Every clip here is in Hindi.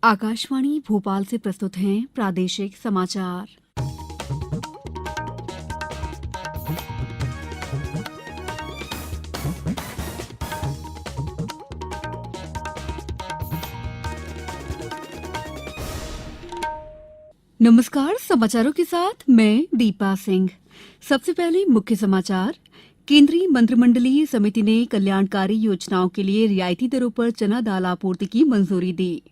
आकाशवाणी भोपाल से प्रस्तुत हैं प्रादेशिक समाचार। नमस्कार, समाचारों के साथ मैं दीपा सिंह। सबसे पहले मुख्य समाचार। केंद्रीय मंत्रिमंडलीय समिति ने कल्याणकारी योजनाओं के लिए रियायती दरों पर चना दाल आपूर्ति की मंजूरी दी।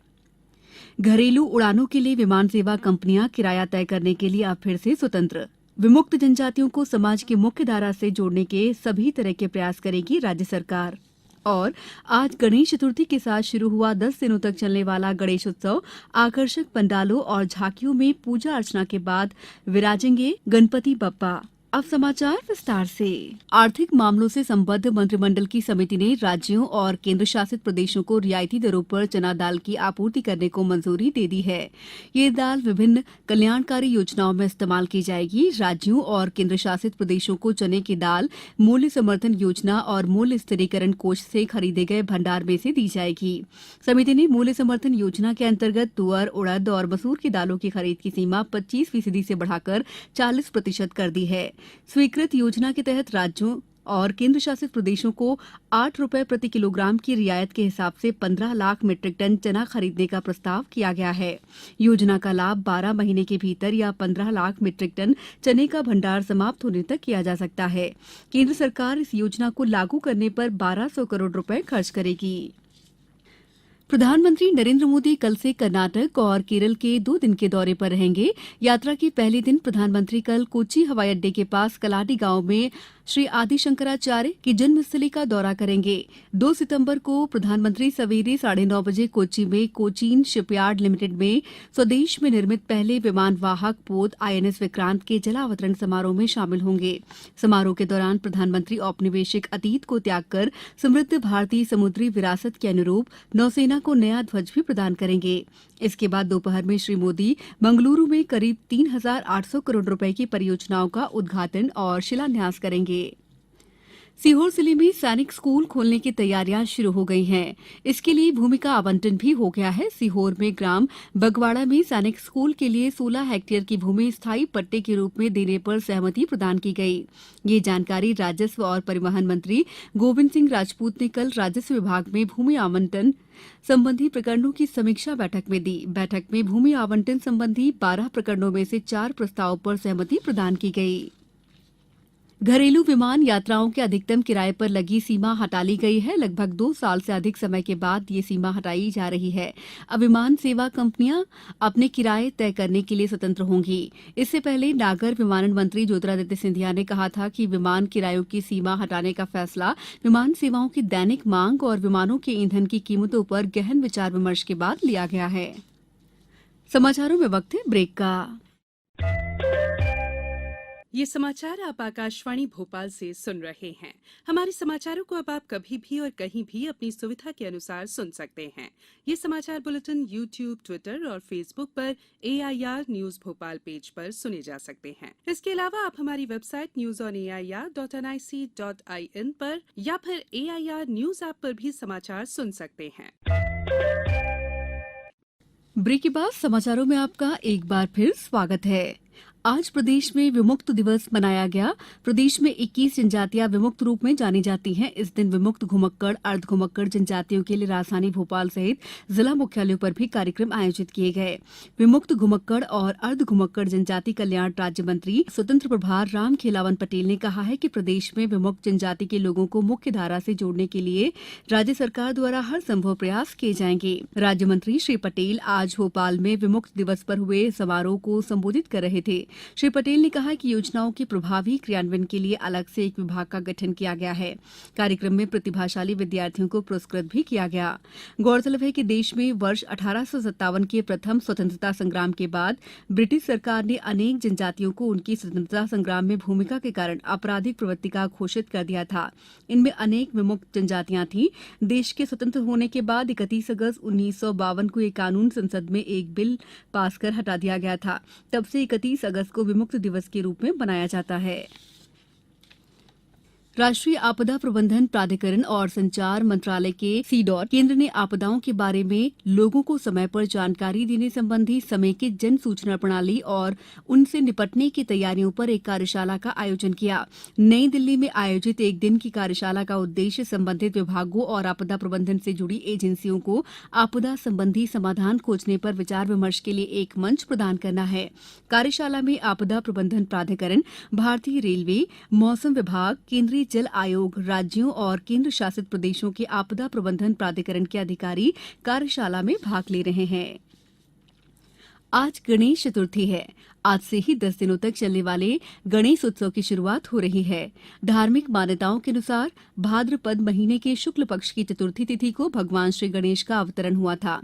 घरेलू उड़ानों के लिए विमान सेवा कंपनियां किराया तय करने के लिए अब फिर से स्वतंत्र। विमुक्त जनजातियों को समाज की मुख्य धारा से जोड़ने के सभी तरह के प्रयास करेगी राज्य सरकार। और आज गणेश चतुर्थी के साथ शुरू हुआ 10 दिनों तक चलने वाला गणेश उत्सव आकर्षक पंडालों और झांकियों में पूजा अर्चना के बाद विराजेंगे गणपति बप्पा। अब समाचार विस्तार से। आर्थिक मामलों से संबद्ध मंत्रिमंडल की समिति ने राज्यों और केंद्र शासित प्रदेशों को रियायती दरों पर चना दाल की आपूर्ति करने को मंजूरी दे दी है। ये दाल विभिन्न कल्याणकारी योजनाओं में इस्तेमाल की जाएगी। राज्यों और केंद्र शासित प्रदेशों को चने की दाल मूल्य समर्थन योजना और मूल्य स्थिरीकरण कोष से खरीदे गए भंडार में से दी जाएगी। समिति ने मूल्य समर्थन योजना के अंतर्गत तुअर, उड़द और मसूर की दालों की खरीद की सीमा 25% से बढ़ाकर 40% कर दी है। स्वीकृत योजना के तहत राज्यों और केंद्र शासित प्रदेशों को ₹8 प्रति किलोग्राम की रियायत के हिसाब से 15 लाख मीट्रिक टन चना खरीदने का प्रस्ताव किया गया है। योजना का लाभ 12 महीने के भीतर या 15 लाख मीट्रिक टन चने का भंडार समाप्त होने तक किया जा सकता है। केंद्र सरकार इस योजना को लागू करने पर 1200 करोड़ रुपए खर्च करेगी। प्रधानमंत्री नरेंद्र मोदी कल से कर्नाटक और केरल के 2 दिन के दौरे पर रहेंगे। यात्रा के पहले दिन प्रधानमंत्री कल कोच्चि हवाई अड्डे के पास कलाडी गांव में श्री आदि शंकराचार्य की जन्मस्थली का दौरा करेंगे। 2 सितंबर को प्रधानमंत्री सवेरे 9:30 बजे कोच्चि में कोचीन शिपयार्ड लिमिटेड में स्वदेश में निर्मित पहले विमान वाहक पोत INS विक्रांत के जलावतरण समारोह में शामिल होंगे। समारोह के दौरान प्रधानमंत्री औपनिवेशिक अतीत को त्याग कर समृद्ध भारतीय समुद्री विरासत के अनुरूप नौसेना को नया ध्वज भी प्रदान करेंगे। इसके बाद दोपहर में श्री मोदी मंगलुरु में करीब 3,800 करोड़ रुपए की परियोजनाओं का उद्घाटन और शिलान्यास करेंगे। सीहोर जिले में सैनिक स्कूल खोलने की तैयारियां शुरू हो गई हैं। इसके लिए भूमि का आवंटन भी हो गया है। सीहोर में ग्राम बगवाड़ा में सैनिक स्कूल के लिए 16 हेक्टेयर की भूमि स्थायी पट्टे के रूप में देने पर सहमति प्रदान की गई। ये जानकारी राजस्व और परिवहन मंत्री गोविंद सिंह राजपूत ने कल राजस्व विभाग में भूमि आवंटन संबंधी प्रकरणों की समीक्षा बैठक में दी। बैठक में भूमि आवंटन संबंधी 12 प्रकरणों में से 4 प्रस्तावों पर सहमति प्रदान की गई। घरेलू विमान यात्राओं के अधिकतम किराए पर लगी सीमा हटा ली गई है। लगभग 2 साल से अधिक समय के बाद ये सीमा हटाई जा रही है। अब विमान सेवा कंपनियां अपने किराए तय करने के लिए स्वतंत्र होंगी। इससे पहले नागर विमानन मंत्री ज्योतिरादित्य सिंधिया ने कहा था कि विमान किरायों की सीमा हटाने का फैसला विमान सेवाओं की दैनिक मांग और विमानों के ईंधन की कीमतों पर गहन विचार विमर्श के बाद लिया गया है। समाचारों में वक्त है ब्रेक का। ये समाचार आप आकाशवाणी भोपाल से सुन रहे हैं। हमारे समाचारों को अब आप कभी भी और कहीं भी अपनी सुविधा के अनुसार सुन सकते हैं। ये समाचार बुलेटिन YouTube, ट्विटर और फेसबुक पर AIR न्यूज भोपाल पेज पर सुने जा सकते हैं। इसके अलावा आप हमारी वेबसाइट newsonair.nic.in पर या फिर AIR न्यूज ऐप पर भी समाचार सुन सकते हैं। ब्रेक के बाद समाचारों में आपका एक बार फिर स्वागत है। आज प्रदेश में विमुक्त दिवस मनाया गया। प्रदेश में 21 जनजातियां विमुक्त रूप में जानी जाती हैं। इस दिन विमुक्त घुमक्कड़, अर्ध घुमक्कड़ जनजातियों के लिए राजधानी भोपाल सहित जिला मुख्यालयों पर भी कार्यक्रम आयोजित किए गए। विमुक्त घुमक्कड़ और अर्ध घुमक्कड़ जनजाति कल्याण राज्य मंत्री स्वतंत्र प्रभार राम खेलावन पटेल ने कहा है कि प्रदेश में विमुक्त जनजाति के लोगों को मुख्य धारा से जोड़ने के लिए राज्य सरकार द्वारा हर संभव प्रयास किए जाएंगे। राज्य मंत्री श्री पटेल आज भोपाल में विमुक्त दिवस पर हुए समारोह को संबोधित कर रहे थे। श्री पटेल ने कहा कि योजनाओं के प्रभावी क्रियान्वयन के लिए अलग से एक विभाग का गठन किया गया है। कार्यक्रम में प्रतिभाशाली विद्यार्थियों को पुरस्कृत भी किया गया। गौरतलब है कि देश में वर्ष 1857 के प्रथम स्वतंत्रता संग्राम के बाद ब्रिटिश सरकार ने अनेक जनजातियों को उनकी स्वतंत्रता संग्राम में भूमिका के कारण आपराधिक प्रवृत्ति का घोषित कर दिया था। इनमें अनेक विमुक्त जनजातियां थीं। देश के स्वतंत्र होने के बाद 31 अगस्त 1952 को ये कानून संसद में एक बिल पास कर हटा दिया गया था। तब से 31 अगस्त को विमुक्त दिवस के रूप में मनाया जाता है। राष्ट्रीय आपदा प्रबंधन प्राधिकरण और संचार मंत्रालय के सीडॉट केंद्र ने आपदाओं के बारे में लोगों को समय पर जानकारी देने संबंधी समेकित जन सूचना प्रणाली और उनसे निपटने की तैयारियों पर एक कार्यशाला का आयोजन किया। नई दिल्ली में आयोजित एक दिन की कार्यशाला का उद्देश्य संबंधित विभागों और आपदा प्रबंधन से जुड़ी एजेंसियों को आपदा संबंधी समाधान खोजने पर विचार विमर्श के लिए एक मंच प्रदान करना है। कार्यशाला में आपदा प्रबंधन प्राधिकरण, भारतीय रेलवे, मौसम विभाग, केंद्रीय जल आयोग, राज्यों और केंद्र शासित प्रदेशों के आपदा प्रबंधन प्राधिकरण के अधिकारी कार्यशाला में भाग ले रहे हैं। आज गणेश चतुर्थी है। आज से ही 10 दिनों तक चलने वाले गणेश उत्सव की शुरुआत हो रही है। धार्मिक मान्यताओं के अनुसार भाद्रपद महीने के शुक्ल पक्ष की चतुर्थी तिथि को भगवान श्री गणेश का अवतरण हुआ था।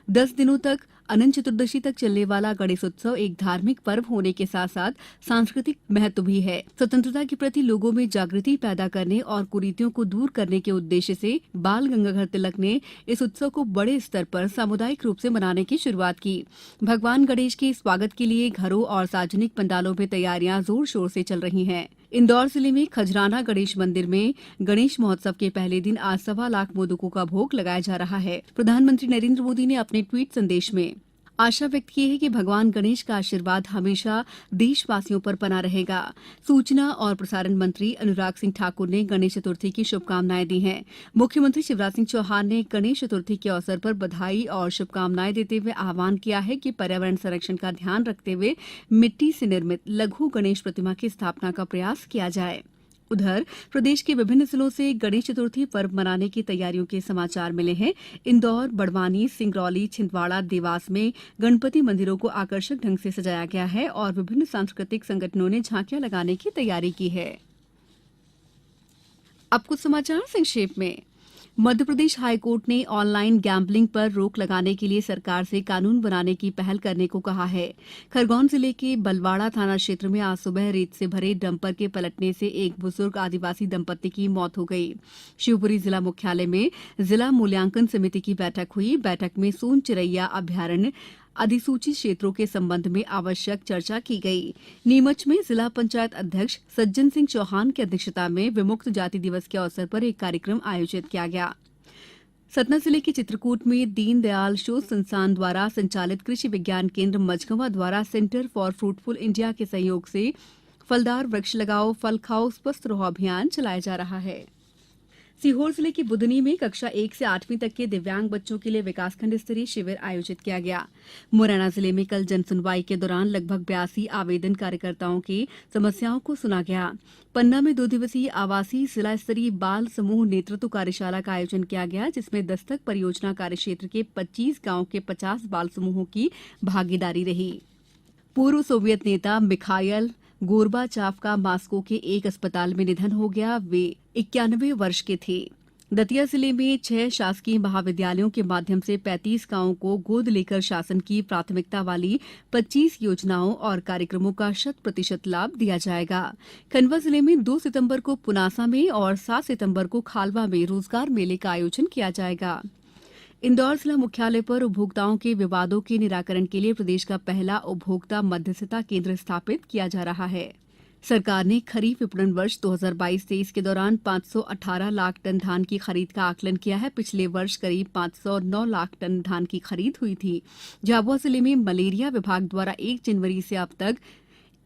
10 दिनों तक अनंत चतुर्दशी तक चलने वाला गणेश उत्सव एक धार्मिक पर्व होने के साथ साथ सांस्कृतिक महत्व भी है। स्वतंत्रता के प्रति लोगों में जागृति पैदा करने और कुरीतियों को दूर करने के उद्देश्य से बाल गंगाधर तिलक ने इस उत्सव को बड़े स्तर पर सामुदायिक रूप से मनाने की शुरुआत की। भगवान गणेश के स्वागत के लिए घरों और सार्वजनिक पंडालों में तैयारियां जोर शोर से चल रही हैं। इंदौर जिले में खजराना गणेश मंदिर में गणेश महोत्सव के पहले दिन आज 1.25 लाख मोदकों का भोग लगाया जा रहा है। प्रधानमंत्री नरेंद्र मोदी ने अपने ट्वीट संदेश में आशा व्यक्त की है कि भगवान गणेश का आशीर्वाद हमेशा देशवासियों पर बना रहेगा। सूचना और प्रसारण मंत्री अनुराग सिंह ठाकुर ने गणेश चतुर्थी की शुभकामनाएं दी हैं। मुख्यमंत्री शिवराज सिंह चौहान ने गणेश चतुर्थी के अवसर पर बधाई और शुभकामनाएं देते हुए आह्वान किया है कि पर्यावरण संरक्षण का ध्यान रखते हुए मिट्टी से निर्मित लघु गणेश प्रतिमा की स्थापना का प्रयास किया जाए। उधर प्रदेश के विभिन्न जिलों से गणेश चतुर्थी पर्व मनाने की तैयारियों के समाचार मिले हैं। इंदौर, बड़वानी, सिंगरौली, छिंदवाड़ा, देवास में गणपति मंदिरों को आकर्षक ढंग से सजाया गया है और विभिन्न सांस्कृतिक संगठनों ने झांकियां लगाने की तैयारी की है। अब कुछ समाचार संक्षेप में। मध्य प्रदेश हाईकोर्ट ने ऑनलाइन गैम्बलिंग पर रोक लगाने के लिए सरकार से कानून बनाने की पहल करने को कहा है। खरगोन जिले के बलवाड़ा थाना क्षेत्र में आज सुबह रेत से भरे डंपर के पलटने से एक बुजुर्ग आदिवासी दंपत्ति की मौत हो गई। शिवपुरी जिला मुख्यालय में जिला मूल्यांकन समिति की बैठक हुई। बैठक में सोन चिरैया अभ्यारण्य अधिसूचित क्षेत्रों के संबंध में आवश्यक चर्चा की गई। नीमच में जिला पंचायत अध्यक्ष सज्जन सिंह चौहान की अध्यक्षता में विमुक्त जाति दिवस के अवसर पर एक कार्यक्रम आयोजित किया गया। सतना जिले के चित्रकूट में दीनदयाल शोध संस्थान द्वारा संचालित कृषि विज्ञान केंद्र मझगंवा द्वारा सेंटर फॉर फ्रूटफुल इंडिया के सहयोग से फलदार वृक्ष लगाओ फल खाओ स्वस्थ रहो अभियान चलाया जा रहा है। सीहोर जिले की बुधनी में कक्षा 1 से 8वीं तक के दिव्यांग बच्चों के लिए विकासखंड स्तरीय शिविर आयोजित किया गया। मुरैना जिले में कल जनसुनवाई के दौरान लगभग 82 आवेदन कार्यकर्ताओं की समस्याओं को सुना गया। पन्ना में 2 दिवसीय आवासीय जिला स्तरीय बाल समूह नेतृत्व कार्यशाला का आयोजन किया गया, जिसमें दस्तक परियोजना कार्यक्षेत्र के 25 गांव के 50 बाल समूहों की भागीदारी रही। पूर्व सोवियत नेता मिखाइल गोर्बाचाव का मास्को के एक अस्पताल में निधन हो गया। वे 91 वर्ष के थे। दतिया जिले में 6 शासकीय महाविद्यालयों के माध्यम से 35 गांवों को गोद लेकर शासन की प्राथमिकता वाली 25 योजनाओं और कार्यक्रमों का 100% लाभ दिया जाएगा। खंडवा जिले में 2 सितंबर को पुनासा में और 7 सितंबर को खालवा में रोजगार मेले का आयोजन किया जाएगा। इंदौर जिला मुख्यालय पर उपभोक्ताओं के विवादों के निराकरण के लिए प्रदेश का पहला उपभोक्ता मध्यस्थता केंद्र स्थापित किया जा रहा है। सरकार ने खरीफ विपणन वर्ष 2022-23 के दौरान 518 लाख टन धान की खरीद का आकलन किया है। पिछले वर्ष करीब 509 लाख टन धान की खरीद हुई थी। झाबुआ जिले में मलेरिया विभाग द्वारा 1 जनवरी से अब तक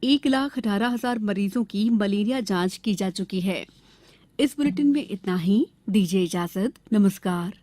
1,18,000 मरीजों की मलेरिया जांच की जा चुकी है। इस बुलेटिन में इतना ही। दीजिए इजाजत। नमस्कार।